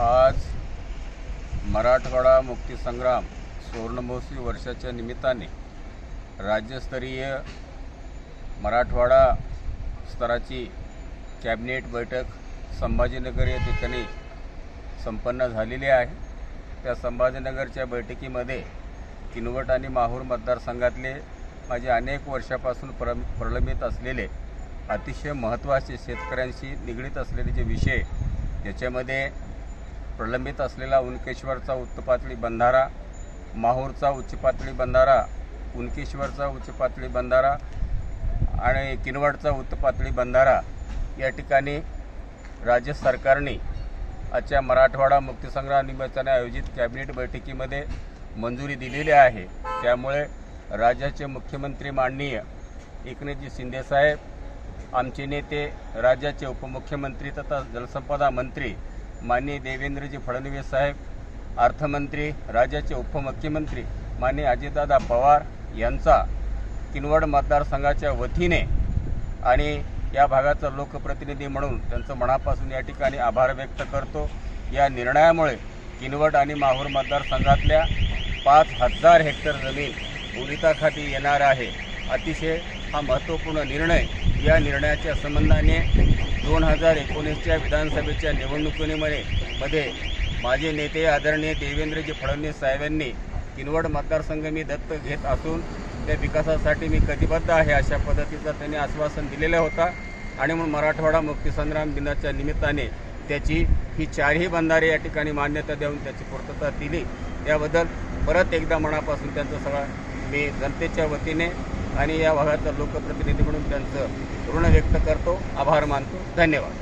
आज मराठवाडा मुक्तीसंग्राम सुवर्णमहोत्सवी वर्षाच्या निमित्ताने राज्यस्तरीय मराठवाडा स्तराची कॅबिनेट बैठक संभाजीनगर या ठिकाणी संपन्न झालेली आहे। त्या संभाजीनगरच्या बैठकीमध्ये किनवट आणि माहूर मतदारसंघातले माझे अनेक वर्षापासून प्रलंबित असलेले अतिशय महत्त्वाचे शेतकऱ्यांशी निगडीत असलेले जे विषय, ज्याच्यामध्ये प्रलंबित असलेला उनकेश्वरचा उच्च पातळी बंधारा, माहूरचा उच्च पातळी बंधारा, उनकेश्वरचा उच्च पातळी बंधारा आणि किनवटचा उच्च पातळी बंधारा या ठिकाणी राज्य सरकारने आजच्या मराठवाडा मुक्तीसंग्राम निमित्ताने आयोजित कॅबिनेट बैठकीमध्ये मंजुरी दिलेली आहे। त्यामुळे राज्याचे मुख्यमंत्री माननीय एकनाथजी शिंदे साहेब, आमचे नेते राज्याचे उपमुख्यमंत्री तथा जलसंपदा मंत्री माननीय देवेंद्रजी फडणवीस साहेब, अर्थमंत्री राज्याचे उपमुख्यमंत्री माननीय अजितदादा पवार यांचा किनवट मतदारसंघाच्या वतीने आणि या भागाचा लोकप्रतिनिधी म्हणून त्यांचं मनापासून या ठिकाणी आभार व्यक्त करतो। या निर्णयामुळे किनवट आणि माहूर मतदारसंघातल्या 5000 हेक्टर जमीन ओलिताखाली येणार आहे। अतिशय हा महत्त्वपूर्ण निर्णय। या निर्णयाच्या संबंधाने 2019च्या विधानसभेच्या निवडणुकीमध्ये माझे नेते आदरणीय देवेंद्रजी फडणवीस साहेबांनी किनवट मतदारसंघ मी दत्तक घेत असून त्या विकासासाठी मी कटिबद्ध आहे अशा पद्धतीचं त्यांनी आश्वासन दिलेलं होता आणि म्हणून मराठवाडा मुक्तीसंग्राम दिनाच्या निमित्ताने त्याची ही 4ही बंधारे या ठिकाणी मान्यता देऊन त्याची पूर्तता दिली। त्याबद्दल परत एकदा मनापासून त्यांचं सगळं मी जनतेच्या वतीने आणि या भागाचा लोकप्रतिनिधी म्हणून त्यांचं ऋण व्यक्त करतो, आभार मानतो। धन्यवाद।